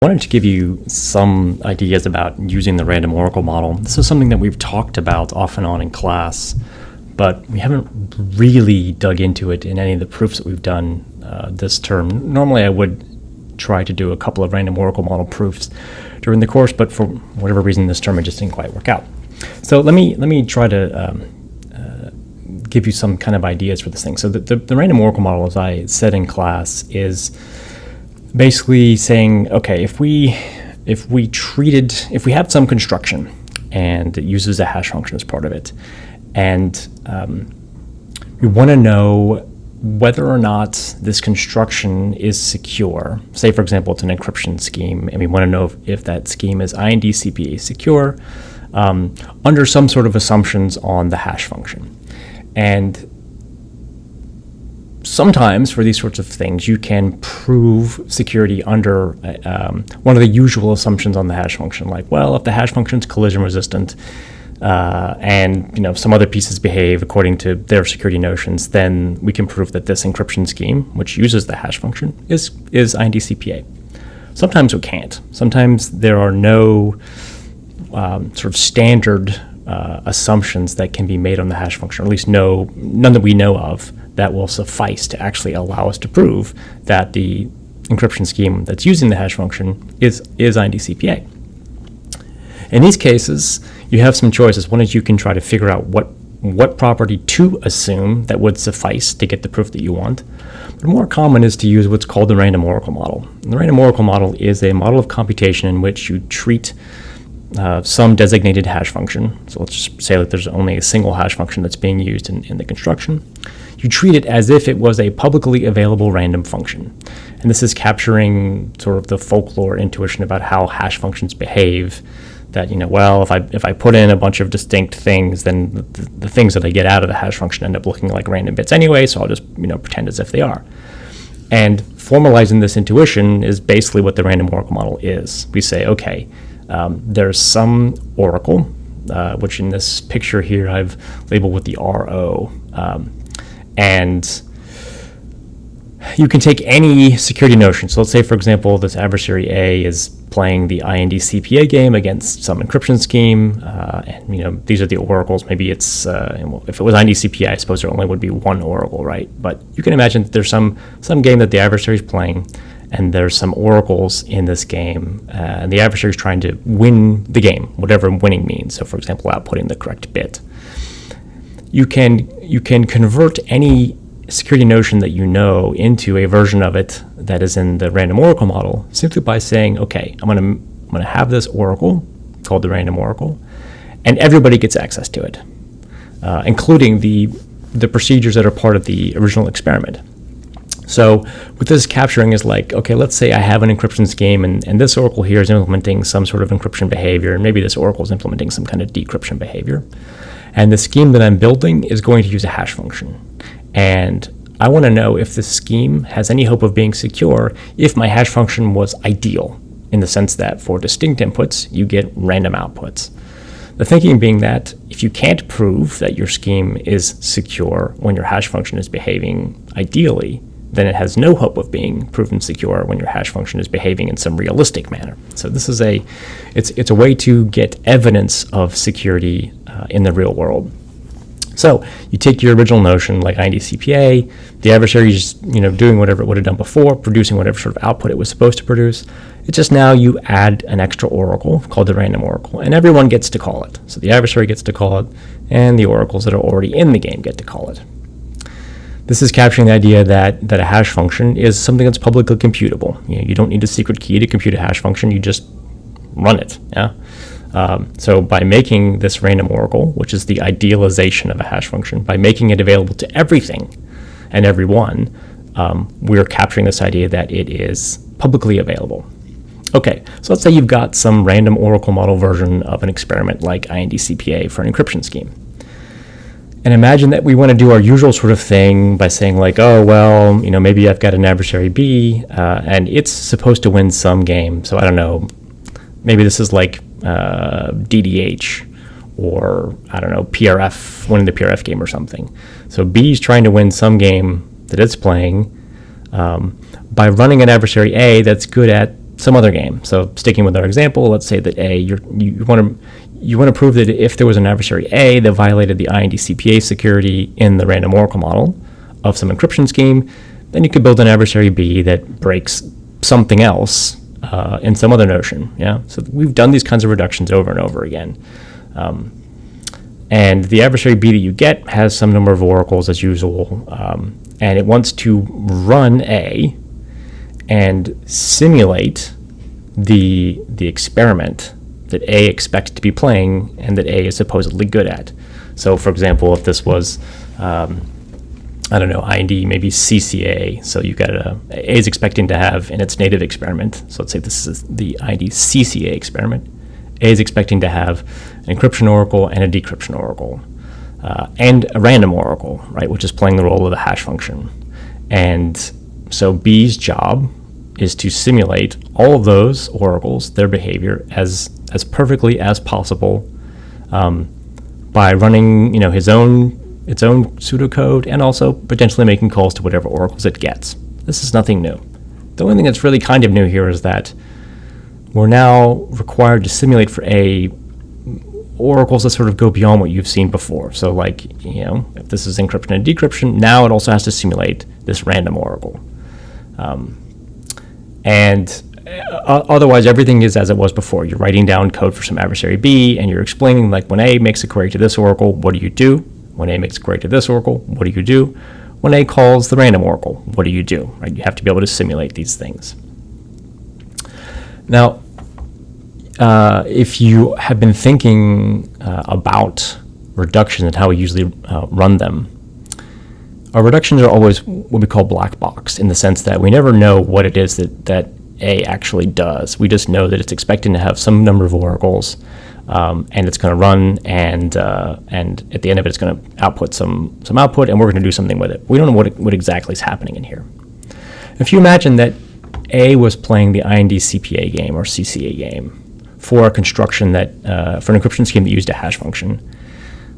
I wanted to give you some ideas about using the random oracle model. This is something that we've talked about off and on in class, but we haven't really dug into it in any of the proofs that we've done this term. Normally I would try to do a couple of random oracle model proofs during the course, but for whatever reason this term it just didn't quite work out. So let me try to give you some kind of ideas for this thing. So the random oracle model, as I said in class, is basically saying, okay, if we have some construction and it uses a hash function as part of it, and we want to know whether or not this construction is secure. Say, for example, it's an encryption scheme, and we want to know if that scheme is IND-CPA secure under some sort of assumptions on the hash function. And sometimes for these sorts of things, you can prove security under one of the usual assumptions on the hash function, like, well, if the hash function is collision resistant and some other pieces behave according to their security notions, then we can prove that this encryption scheme, which uses the hash function, is IND-CPA. Sometimes we can't. Sometimes there are no sort of standard assumptions that can be made on the hash function, or at least none that we know of, that will suffice to actually allow us to prove that the encryption scheme that's using the hash function is IND-CPA. In these cases, you have some choices. One is you can try to figure out what property to assume that would suffice to get the proof that you want. But more common is to use what's called the random oracle model. And the random oracle model is a model of computation in which you treat some designated hash function. So let's just say that there's only a single hash function that's being used in the construction. You treat it as if it was a publicly available random function. And this is capturing sort of the folklore intuition about how hash functions behave, that, well, if I put in a bunch of distinct things, then the things that I get out of the hash function end up looking like random bits anyway, so I'll just pretend as if they are. And formalizing this intuition is basically what the random oracle model is. We say, okay, there's some oracle, which in this picture here I've labeled with the RO, and you can take any security notion. So let's say, for example, this adversary A is playing the IND-CPA game against some encryption scheme, and these are the oracles. Maybe it's if it was IND-CPA, I suppose there only would be one oracle, right? But you can imagine that there's some game that the adversary is playing, and there's some oracles in this game, and the adversary is trying to win the game, whatever winning means. So, for example, outputting the correct bit. You can convert any security notion that you know into a version of it that is in the random oracle model simply by saying, okay, I'm gonna have this oracle called the random oracle, and everybody gets access to it, including the procedures that are part of the original experiment. So what this is capturing is like, okay, let's say I have an encryption scheme, and this oracle here is implementing some sort of encryption behavior, and maybe this oracle is implementing some kind of decryption behavior. And the scheme that I'm building is going to use a hash function. And I want to know if this scheme has any hope of being secure if my hash function was ideal, in the sense that for distinct inputs, you get random outputs. The thinking being that if you can't prove that your scheme is secure when your hash function is behaving ideally, then it has no hope of being proven secure when your hash function is behaving in some realistic manner. So this is it's a way to get evidence of security in the real world. So you take your original notion, like IND-CPA, the adversary is doing whatever it would have done before, producing whatever sort of output it was supposed to produce. It's just now you add an extra oracle called the random oracle, and everyone gets to call it. So the adversary gets to call it, and the oracles that are already in the game get to call it. This is capturing the idea that a hash function is something that's publicly computable. You don't need a secret key to compute a hash function, you just run it. Yeah. So by making this random oracle, which is the idealization of a hash function, by making it available to everything and everyone, we're capturing this idea that it is publicly available. Okay, so let's say you've got some random oracle model version of an experiment like IND-CPA for an encryption scheme. And imagine that we want to do our usual sort of thing by saying like, oh, well, maybe I've got an adversary B, and it's supposed to win some game. So I don't know, maybe this is like DDH, or I don't know, PRF, winning the PRF game or something. So B is trying to win some game that it's playing by running an adversary A that's good at some other game. So sticking with our example, let's say that A, you want to prove that if there was an adversary A that violated the IND CPA security in the random oracle model of some encryption scheme, then you could build an adversary B that breaks something else in some other notion. Yeah. So we've done these kinds of reductions over and over again. And the adversary B that you get has some number of oracles as usual, and it wants to run A and simulate the experiment that A expects to be playing and that A is supposedly good at. So, for example, if this was, IND, maybe CCA, so you got A is expecting to have in its native experiment, so let's say this is the IND CCA experiment, A is expecting to have an encryption oracle and a decryption oracle, and a random oracle, right, which is playing the role of the hash function. And so B's job is to simulate all of those oracles, their behavior, as perfectly as possible by running, its own pseudocode and also potentially making calls to whatever oracles it gets. This is nothing new. The only thing that's really kind of new here is that we're now required to simulate for A oracles that sort of go beyond what you've seen before. So like, if this is encryption and decryption, now it also has to simulate this random oracle. Otherwise, everything is as it was before. You're writing down code for some adversary B, and you're explaining, like, when A makes a query to this oracle, what do you do? When A makes a query to this oracle, what do you do? When A calls the random oracle, what do you do? Right? You have to be able to simulate these things. Now, if you have been thinking about reductions and how we usually run them, our reductions are always what we call black box, in the sense that we never know what it is that A actually does. We just know that it's expecting to have some number of oracles, and it's going to run, and at the end of it, it's going to output some output, and we're going to do something with it. We don't know what exactly is happening in here. If you imagine that A was playing the IND CPA game or CCA game for a construction that for an encryption scheme that used a hash function,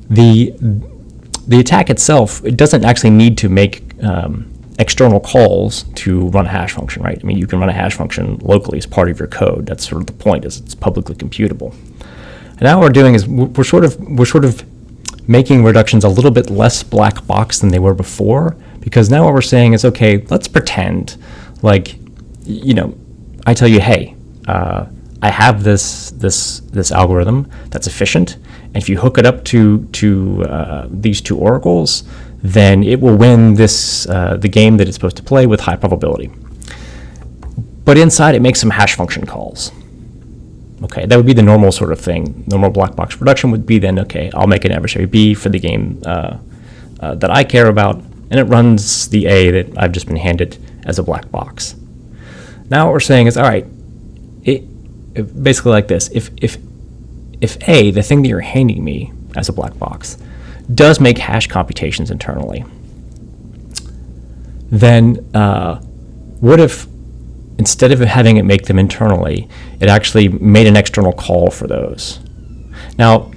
the attack itself, it doesn't actually need to make external calls to run a hash function, right? I mean, you can run a hash function locally as part of your code. That's sort of the point, is it's publicly computable. And now what we're doing is we're sort of making reductions a little bit less black box than they were before, because now what we're saying is, okay, let's pretend like, I tell you, hey, I have this algorithm that's efficient, and if you hook it up to these two oracles, then it will win the game that it's supposed to play with high probability. But inside, it makes some hash function calls. Okay, that would be the normal sort of thing. Normal black box reduction would be then, okay, I'll make an adversary B for the game that I care about, and it runs the A that I've just been handed as a black box. Now what we're saying is, all right, basically like this. If A, the thing that you're handing me as a black box, does make hash computations internally, then what if instead of having it make them internally, it actually made an external call for those? Now,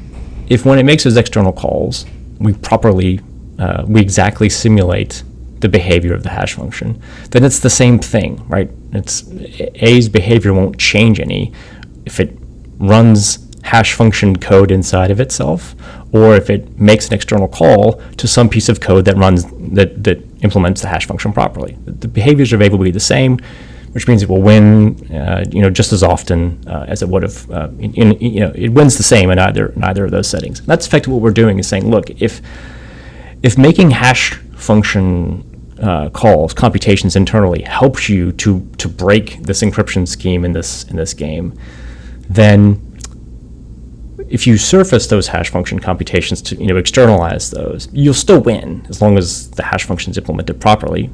if when it makes those external calls, we we exactly simulate the behavior of the hash function, then it's the same thing, right? A's behavior won't change any if it runs hash function code inside of itself, or if it makes an external call to some piece of code that implements the hash function properly. The behaviors of A will be the same, which means it will win, just as often as it would have. It wins the same in neither of those settings. And that's effectively what we're doing, is saying, look, if making hash function calls, computations internally, helps you to break this encryption scheme in this game, then if you surface those hash function computations to externalize those, you'll still win as long as the hash function is implemented properly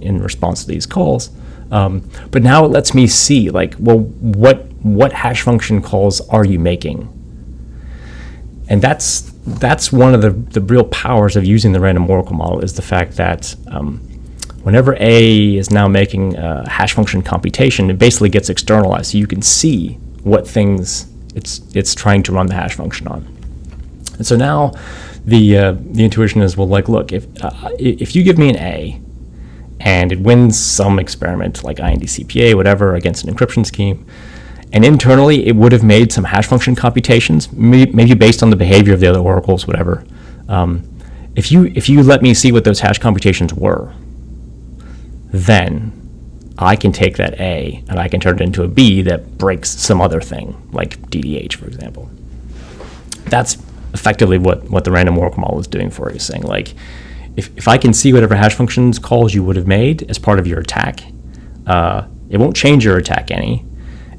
in response to these calls. But now it lets me see, like, well, what hash function calls are you making? And that's one of the real powers of using the random oracle model, is the fact that whenever A is now making a hash function computation, it basically gets externalized, so you can see what things it's trying to run the hash function on. And so now the intuition is, well, like, look, if you give me an A and it wins some experiment like IND-CPA, whatever, against an encryption scheme. And internally, it would have made some hash function computations, maybe based on the behavior of the other oracles, whatever. If you let me see what those hash computations were, then I can take that A and I can turn it into a B that breaks some other thing, like DDH, for example. That's effectively what the random oracle model is doing for you, saying like, if I can see whatever hash functions calls you would have made as part of your attack, it won't change your attack any,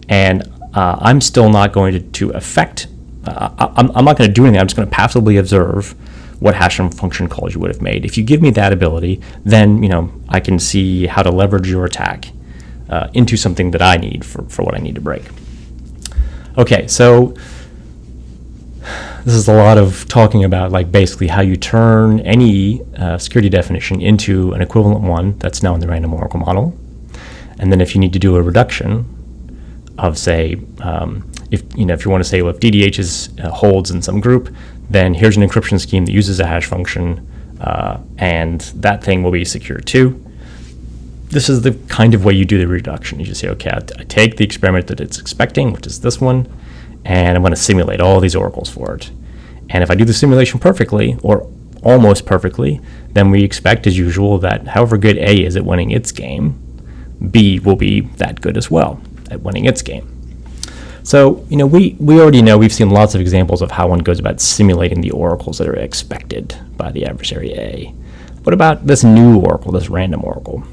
and I'm still not going to affect, I'm not going to do anything, I'm just going to passively observe what hash function calls you would have made. If you give me that ability, then I can see how to leverage your attack into something that I need for what I need to break. Okay, so this is a lot of talking about like basically how you turn any security definition into an equivalent one that's now in the random oracle model. And then if you need to do a reduction of, say, if you want to say, well, if DDH holds in some group, then here's an encryption scheme that uses a hash function, and that thing will be secure too. This is the kind of way you do the reduction. You just say, okay, I take the experiment that it's expecting, which is this one, and I'm going to simulate all these oracles for it. And if I do the simulation perfectly, or almost perfectly, then we expect, as usual, that however good A is at winning its game, B will be that good as well at winning its game. So, we already know, we've seen lots of examples of how one goes about simulating the oracles that are expected by the adversary A. What about this new oracle, this random oracle?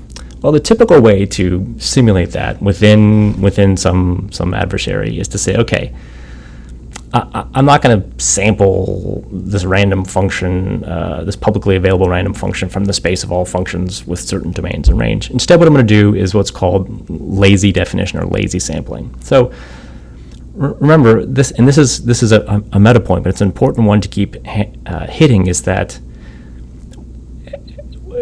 Well, the typical way to simulate that within some adversary is to say, okay, I'm not going to sample this random function, this publicly available random function from the space of all functions with certain domains and range. Instead, what I'm going to do is what's called lazy definition or lazy sampling. So remember this, and this is a meta point, but it's an important one to keep hitting, is that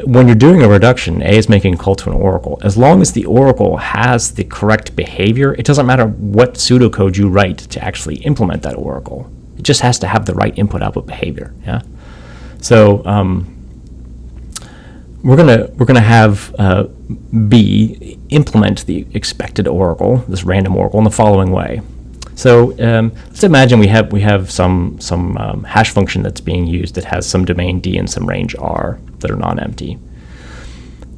when you're doing a reduction, A is making a call to an oracle. As long as the oracle has the correct behavior, it doesn't matter what pseudocode you write to actually implement that oracle. It just has to have the right input-output behavior. Yeah. So we're gonna have B implement the expected oracle, this random oracle, in the following way. So let's imagine we have some hash function that's being used that has some domain D and some range R that are non-empty.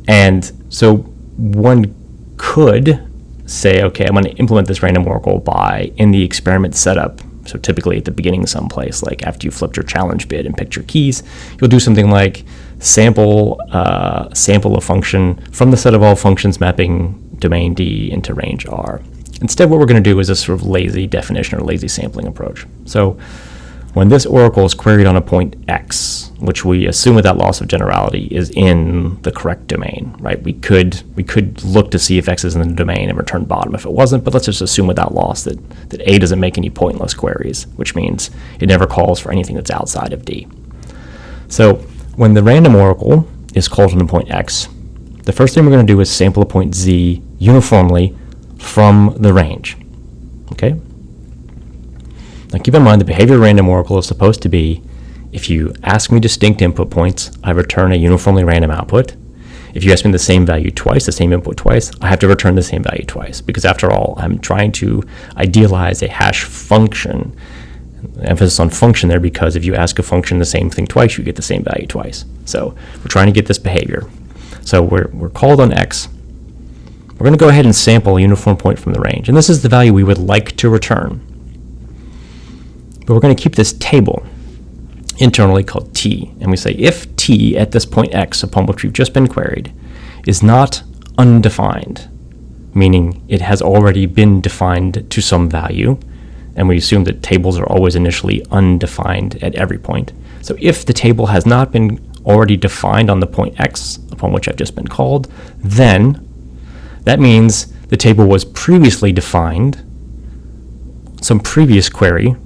And so one could say, okay, I'm going to implement this random oracle by, in the experiment setup, so typically at the beginning someplace, like after you flipped your challenge bid and picked your keys, you'll do something like sample a function from the set of all functions mapping domain D into range R. Instead, what we're going to do is a sort of lazy definition or lazy sampling approach. So when this oracle is queried on a point X, which we assume without loss of generality is in the correct domain, right? We could look to see if X is in the domain and return bottom if it wasn't, but let's just assume without loss that A doesn't make any pointless queries, which means it never calls for anything that's outside of D. So when the random oracle is called on a point X, the first thing we're going to do is sample a point Z uniformly from the range. Okay? Now keep in mind the behavior of random oracle is supposed to be, if you ask me distinct input points, I return a uniformly random output. If you ask me the same value twice, the same input twice, I have to return the same value twice, because after all, I'm trying to idealize a hash function. Emphasis on function there, because if you ask a function the same thing twice, you get the same value twice. So we're trying to get this behavior. So we're called on X. We're going to go ahead and sample a uniform point from the range, and this is the value we would like to return. But we're going to keep this table internally called T, and we say if T at this point X upon which we've just been queried is not undefined, meaning it has already been defined to some value, and we assume that tables are always initially undefined at every point. So if the table has not been already defined on the point X upon which I've just been called, then that means the table was previously defined, some previous query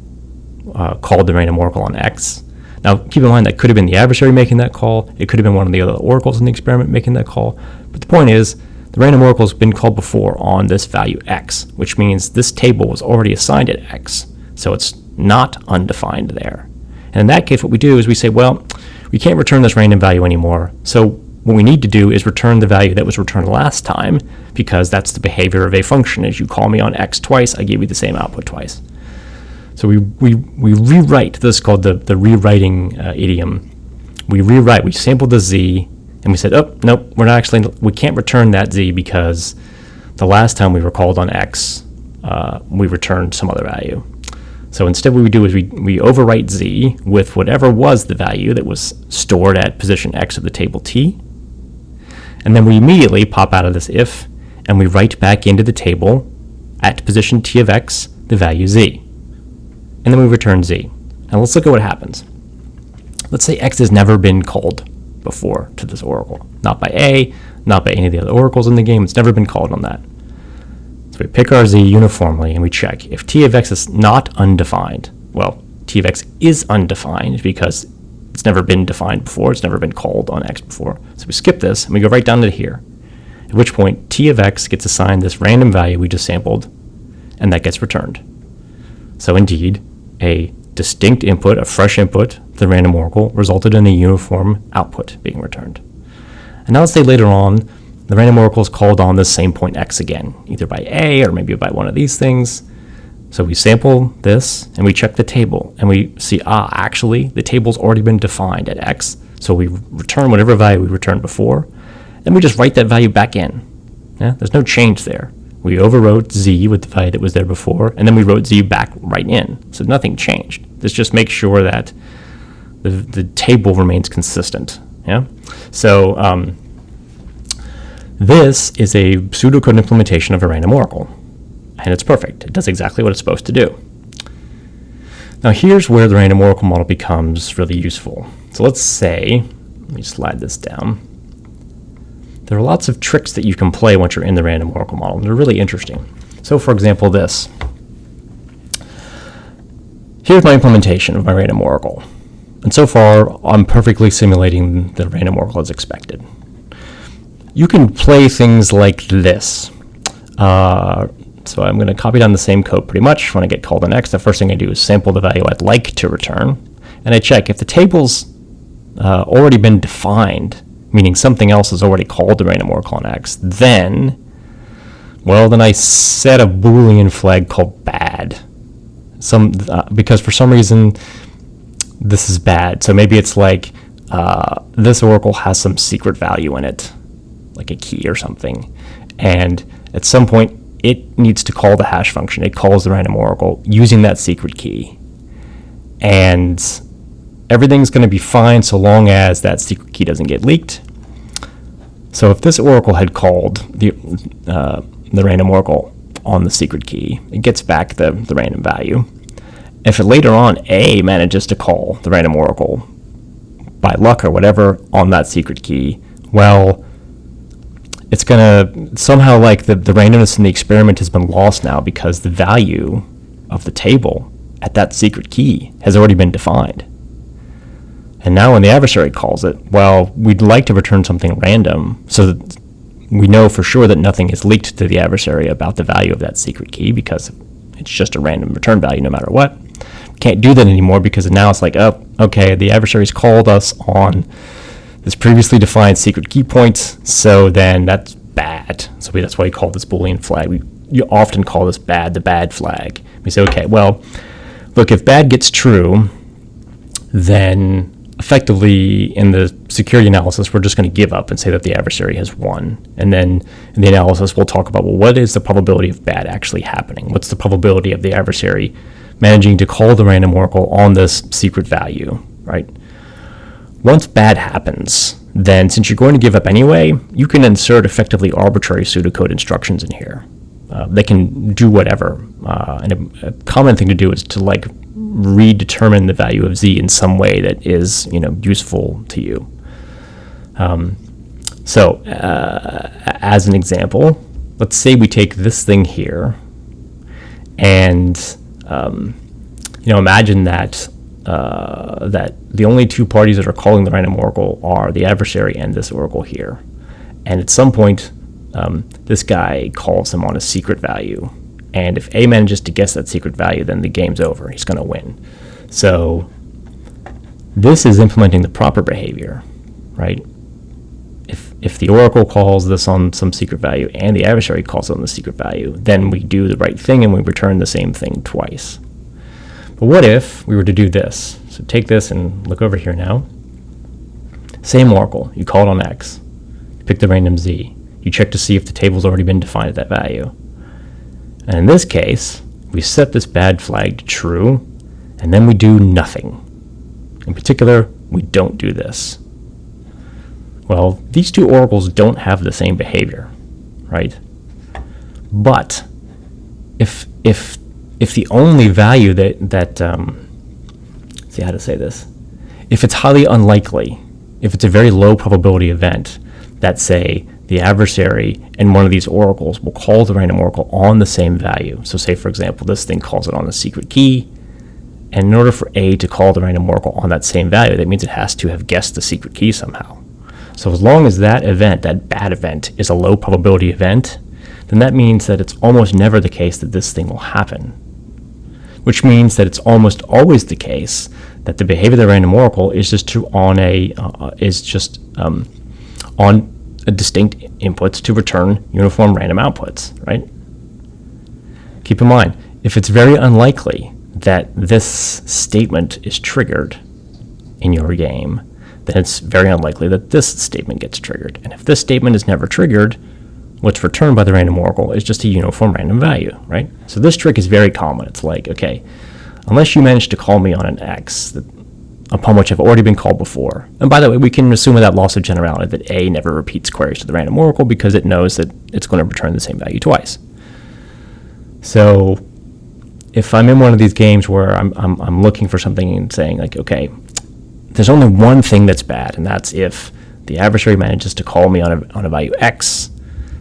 called the random oracle on X. Now, keep in mind that could have been the adversary making that call. It could have been one of the other oracles in the experiment making that call. But the point is, the random oracle has been called before on this value X, which means this table was already assigned at X, so it's not undefined there. And in that case, what we do is we say, well, we can't return this random value anymore, so what we need to do is return the value that was returned last time, because that's the behavior of a function. As you call me on x twice, I give you the same output twice. So we rewrite, this is called the rewriting idiom. We sampled the z, and we said, oh, nope, we can't return that z because the last time we were called on x, we returned some other value. So instead what we do is we overwrite z with whatever was the value that was stored at position x of the table t, and then we immediately pop out of this if, and we write back into the table at position t of x the value z. And then we return z. Now let's look at what happens. Let's say x has never been called before to this oracle. Not by a, not by any of the other oracles in the game. It's never been called on that. So we pick our z uniformly and we check. If t of x is not undefined, well, t of x is undefined because it's never been defined before. It's never been called on x before. So we skip this and we go right down to here, at which point t of x gets assigned this random value we just sampled, and that gets returned. So indeed, a distinct input, a fresh input to the random oracle resulted in a uniform output being returned. And now let's say later on, the random oracle is called on the same point x again, either by a or maybe by one of these things. So we sample this and we check the table and we see, actually the table's already been defined at x. So we return whatever value we returned before, and we just write that value back in. Yeah? There's no change there. We overwrote z with the value that was there before, and then we wrote z back right in. So nothing changed. This just makes sure that the table remains consistent. Yeah. So this is a pseudocode implementation of a random oracle, and it's perfect. It does exactly what it's supposed to do. Now here's where the random oracle model becomes really useful. So let's say, let me slide this down. There are lots of tricks that you can play once you're in the random oracle model, and they're really interesting. So for example, this. Here's my implementation of my random oracle. And so far, I'm perfectly simulating the random oracle as expected. You can play things like this. So I'm going to copy down the same code pretty much. When I get called on x, the first thing I do is sample the value I'd like to return. And I check if the table's already been defined, meaning something else has already called the random oracle on x, then I set a Boolean flag called bad. Because for some reason, this is bad. So maybe it's like this oracle has some secret value in it, like a key or something. And at some point, it needs to call the hash function. It calls the random oracle using that secret key. And everything's going to be fine so long as that secret key doesn't get leaked. So if this oracle had called the random oracle on the secret key, it gets back the random value. If later on A manages to call the random oracle by luck or whatever on that secret key, well, it's going to somehow, like, the randomness in the experiment has been lost now because the value of the table at that secret key has already been defined. And now when the adversary calls it, well, we'd like to return something random so that we know for sure that nothing is leaked to the adversary about the value of that secret key, because it's just a random return value no matter what. Can't do that anymore because now it's like, oh, okay, the adversary's called us on this previously defined secret key point, so then that's bad. So that's why we call this Boolean flag. You often call this bad, the bad flag. We say, okay, well, look, if bad gets true, then effectively in the security analysis, we're just going to give up and say that the adversary has won. And then in the analysis, we'll talk about, well, what is the probability of bad actually happening? What's the probability of the adversary managing to call the random oracle on this secret value, right? Once bad happens, then since you're going to give up anyway, you can insert effectively arbitrary pseudocode instructions in here. They can do whatever. And a common thing to do is to redetermine the value of z in some way that is, useful to you. So as an example, let's say we take this thing here and imagine that that the only two parties that are calling the random oracle are the adversary and this oracle here. And at some point, this guy calls him on a secret value. And if A manages to guess that secret value, then the game's over. He's going to win. So this is implementing the proper behavior, right? if the oracle calls this on some secret value and the adversary calls it on the secret value, then we do the right thing and we return the same thing twice. But what if we were to do this? So take this and look over here now. Same oracle, you call it on X, you pick the random Z, you check to see if the table's already been defined at that value. And in this case, we set this bad flag to true, and then we do nothing. In particular, we don't do this. Well, these two oracles don't have the same behavior, right? But if the only value see how to say this, if it's highly unlikely, if it's a very low probability event that, say, the adversary in one of these oracles will call the random oracle on the same value. So say, for example, this thing calls it on the secret key, and in order for A to call the random oracle on that same value, that means it has to have guessed the secret key somehow. So as long as that event, that bad event, is a low probability event, then that means that it's almost never the case that this thing will happen. Which means that it's almost always the case that the behavior of the random oracle is just on distinct inputs to return uniform random outputs, right? Keep in mind, if it's very unlikely that this statement is triggered in your game, then it's very unlikely that this statement gets triggered. And if this statement is never triggered, what's returned by the random oracle is just a uniform random value, right? So this trick is very common. It's like, okay, unless you manage to call me on an X upon which I've already been called before. And by the way, we can assume without loss of generality that A never repeats queries to the random oracle because it knows that it's going to return the same value twice. So if I'm in one of these games where I'm looking for something and saying like, okay, there's only one thing that's bad, and that's if the adversary manages to call me on a value X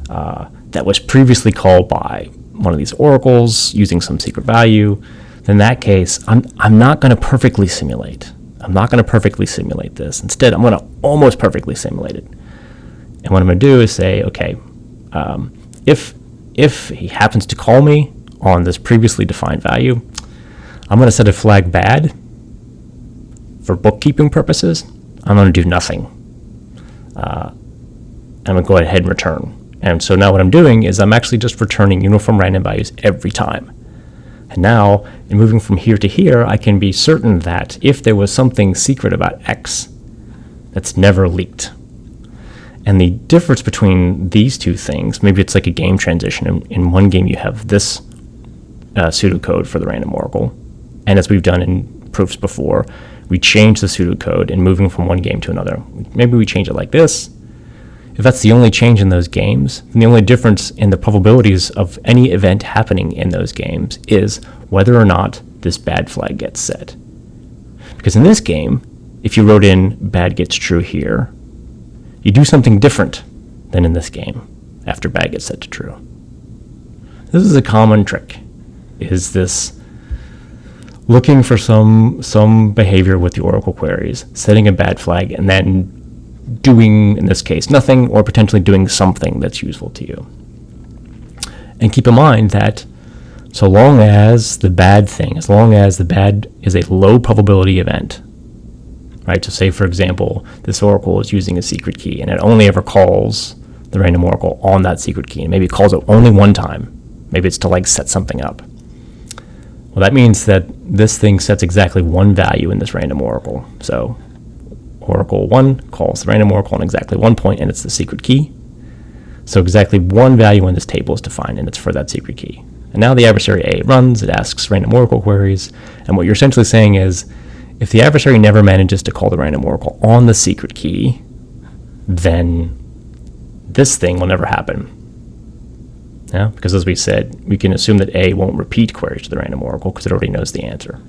that was previously called by one of these oracles using some secret value, then in that case, I'm not going to perfectly simulate. I'm not going to perfectly simulate this. Instead, I'm going to almost perfectly simulate it. And what I'm going to do is say, okay, if he happens to call me on this previously defined value, I'm going to set a flag bad. For bookkeeping purposes, I'm going to do nothing. I'm going to go ahead and return. And so now what I'm doing is I'm actually just returning uniform random values every time. And now, in moving from here to here, I can be certain that if there was something secret about X, that's never leaked. And the difference between these two things, maybe it's like a game transition. In one game you have this pseudocode for the random oracle, and as we've done in proofs before, we change the pseudocode in moving from one game to another. Maybe we change it like this. If that's the only change in those games, then the only difference in the probabilities of any event happening in those games is whether or not this bad flag gets set. Because in this game, if you wrote in bad gets true here, you do something different than in this game after bad gets set to true. This is a common trick, is this looking for some behavior with the oracle queries, setting a bad flag, and then doing, in this case, nothing, or potentially doing something that's useful to you. And keep in mind that so long as the bad is a low probability event, right? So say, for example, this oracle is using a secret key, and it only ever calls the random oracle on that secret key, and maybe it calls it only one time. Maybe it's to like set something up. Well, that means that this thing sets exactly one value in this random oracle. So oracle 1 calls the random oracle on exactly 1 point, and it's the secret key. So exactly one value in this table is defined, and it's for that secret key. And now the adversary A runs, it asks random oracle queries, and what you're essentially saying is, if the adversary never manages to call the random oracle on the secret key, then this thing will never happen. Yeah? Because as we said, we can assume that A won't repeat queries to the random oracle because it already knows the answer.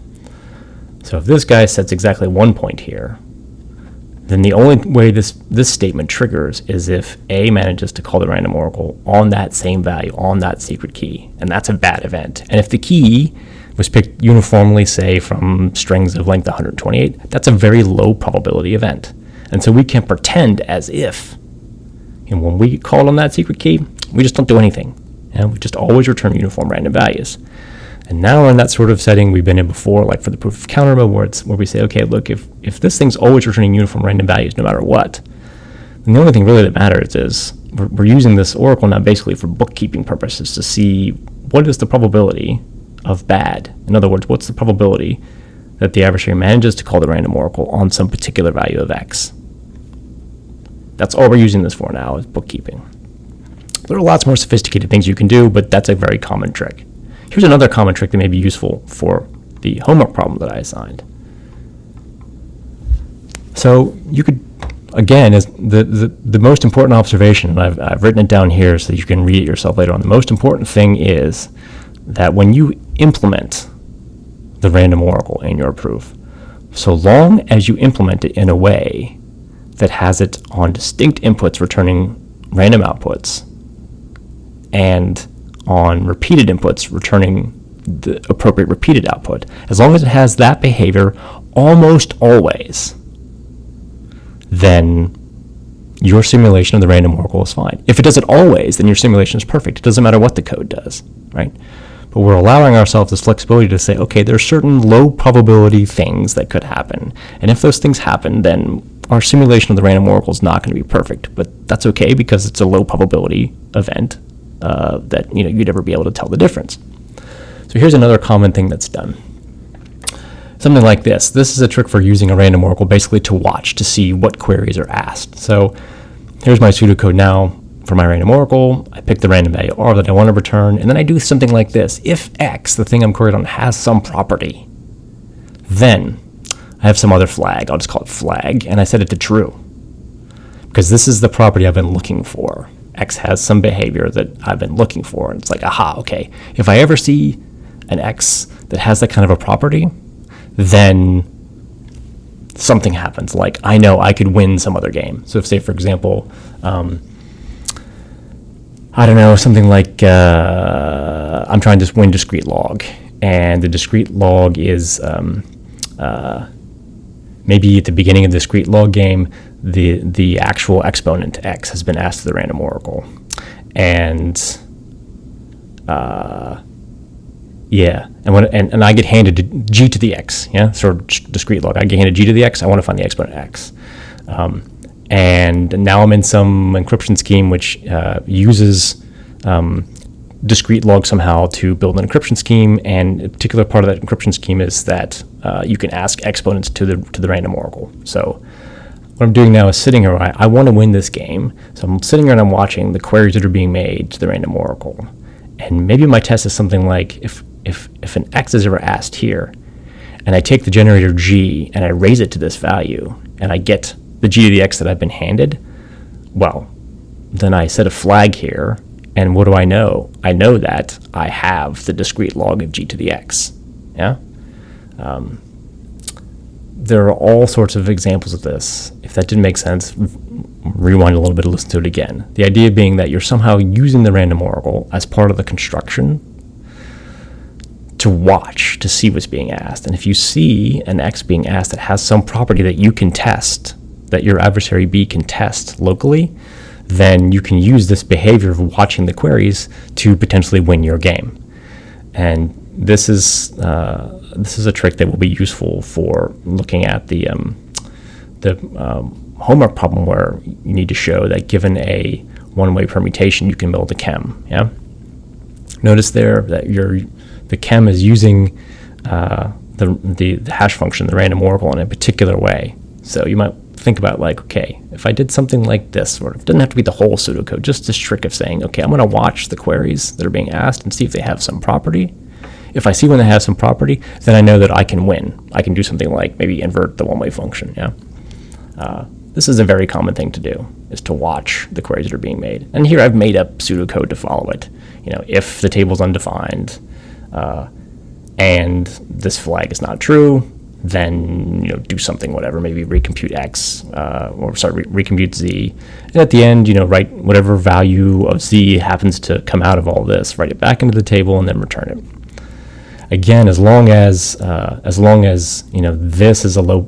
So if this guy sets exactly 1 point here, then the only way this statement triggers is if A manages to call the random oracle on that same value, on that secret key, and that's a bad event. And if the key was picked uniformly, say, from strings of length 128, that's a very low probability event. And so we can pretend as if, and when we call on that secret key, we just don't do anything. And we just always return uniform random values. And now we're in that sort of setting we've been in before, like for the proof of counter mode, where we say, okay, look, if this thing's always returning uniform random values no matter what, And the only thing really that matters is we're using this oracle now basically for bookkeeping purposes to see what is the probability of bad. In other words, what's the probability that the adversary manages to call the random oracle on some particular value of x. That's all we're using this for now, is bookkeeping. There are lots more sophisticated things you can do, but that's a very common trick. Here's another common trick that may be useful for the homework problem that I assigned. So you could, again, is the most important observation, and I've written it down here so that you can read it yourself later on. The most important thing is that when you implement the random oracle in your proof, so long as you implement it in a way that has it on distinct inputs returning random outputs and on repeated inputs returning the appropriate repeated output, as long as it has that behavior almost always, then your simulation of the random oracle is fine. If it does it always, then your simulation is perfect. It doesn't matter what the code does, right? But we're allowing ourselves this flexibility to say, okay, there are certain low probability things that could happen. And if those things happen, then our simulation of the random oracle is not going to be perfect. But that's okay because it's a low probability event that you'd ever be able to tell the difference. So here's another common thing that's done. Something like this. This is a trick for using a random oracle basically to watch, to see what queries are asked. So here's my pseudocode now for my random oracle. I pick the random value r that I want to return, and then I do something like this. If x, the thing I'm queried on, has some property, then I have some other flag. I'll just call it flag, and I set it to true. Because this is the property I've been looking for. X has some behavior that I've been looking for. And it's like, aha, okay. If I ever see an x that has that kind of a property, then something happens. Like, I know I could win some other game. So if, say, for example, I don't know, something like I'm trying to win discrete log, and the discrete log is maybe at the beginning of the discrete log game, the actual exponent x has been asked to the random oracle, and and I get handed g to the x, sort of discrete log. I get handed g to the x. I want to find the exponent x. And now I'm in some encryption scheme which uses discrete log somehow to build an encryption scheme, and a particular part of that encryption scheme is that you can ask exponents to the random oracle. So what I'm doing now is sitting here. I want to win this game, so I'm sitting here and I'm watching the queries that are being made to the random oracle. And maybe my test is something like if an x is ever asked here, and I take the generator g and I raise it to this value, and I get the g to the x that I've been handed, well, then I set a flag here, and what do I know? I know that I have the discrete log of g to the x. There are all sorts of examples of this. If that didn't make sense, rewind a little bit and listen to it again. The idea being that you're somehow using the random oracle as part of the construction to watch, to see what's being asked. And if you see an x being asked that has some property that you can test, that your adversary B can test locally, then you can use this behavior of watching the queries to potentially win your game. And this is a trick that will be useful for looking at the homework problem where you need to show that given a one-way permutation, you can build a chem. Notice there that the chem is using the hash function, the random oracle, in a particular way. So you might think about, like, okay, if I did something like this, or it doesn't have to be the whole pseudocode, just this trick of saying, okay, I'm going to watch the queries that are being asked and see if they have some property. If I see when they have some property, then I know that I can win. I can do something like maybe invert the one-way function. This is a very common thing to do, is to watch the queries that are being made. And here I've made up pseudocode to follow it. If the table's undefined and this flag is not true, then do something, whatever, maybe recompute x, recompute z, and at the end, write whatever value of z happens to come out of all this, write it back into the table, and then return it. Again, as long as this is a low,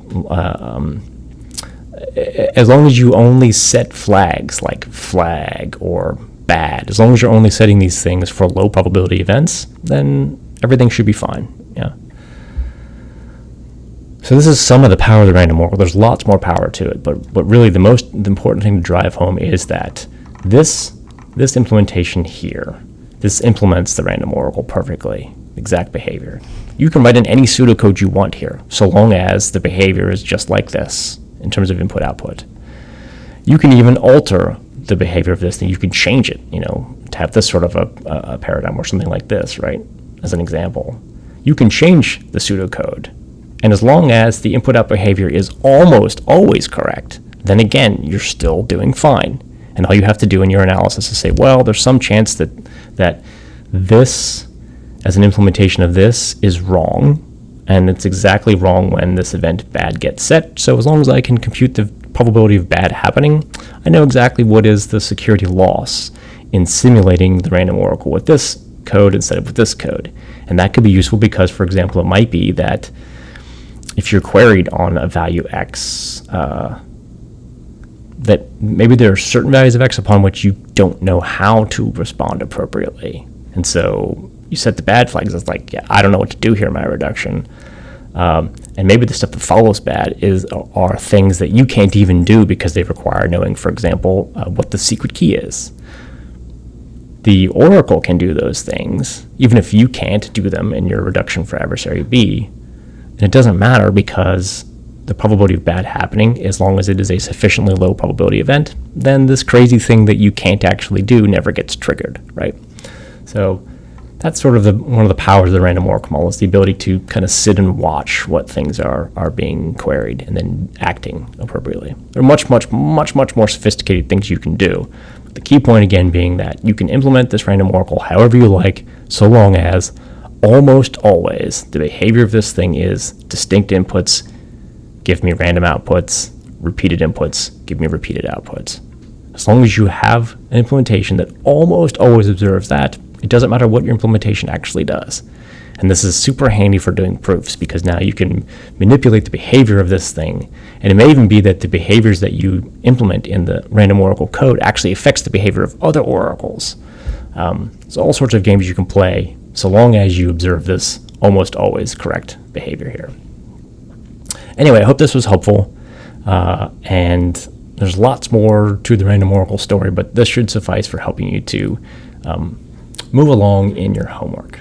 as long as you only set flags like flag or bad, as long as you're only setting these things for low probability events, then everything should be fine. So this is some of the power of the random oracle. There's lots more power to it, but really the important thing to drive home is that this implementation here, this implements the random oracle perfectly, exact behavior. You can write in any pseudocode you want here, so long as the behavior is just like this in terms of input-output. You can even alter the behavior of this thing. You can change it, to have this sort of a paradigm or something like this, right? As an example. You can change the pseudocode. And as long as the input-out behavior is almost always correct, then again, you're still doing fine. And all you have to do in your analysis is say, well, there's some chance that this, as an implementation of this, is wrong. And it's exactly wrong when this event bad gets set. So as long as I can compute the probability of bad happening, I know exactly what is the security loss in simulating the random oracle with this code instead of with this code. And that could be useful because, for example, it might be that if you're queried on a value x, that maybe there are certain values of x upon which you don't know how to respond appropriately. And so you set the bad flags as like, yeah, I don't know what to do here in my reduction. And maybe the stuff that follows bad are things that you can't even do because they require knowing, for example, what the secret key is. The oracle can do those things, even if you can't do them in your reduction for adversary B. And it doesn't matter because the probability of bad happening, as long as it is a sufficiently low probability event, then this crazy thing that you can't actually do never gets triggered, right? So that's sort of one of the powers of the random oracle model, is the ability to kind of sit and watch what things are being queried and then acting appropriately. There are much more sophisticated things you can do. But the key point again being that you can implement this random oracle however you like, so long as almost always the behavior of this thing is distinct inputs, give me random outputs, repeated inputs, give me repeated outputs. As long as you have an implementation that almost always observes that, it doesn't matter what your implementation actually does. And this is super handy for doing proofs because now you can manipulate the behavior of this thing. And it may even be that the behaviors that you implement in the random oracle code actually affects the behavior of other oracles. So all sorts of games you can play so long as you observe this almost always correct behavior here. Anyway, I hope this was helpful. And there's lots more to the random oracle story, but this should suffice for helping you to move along in your homework.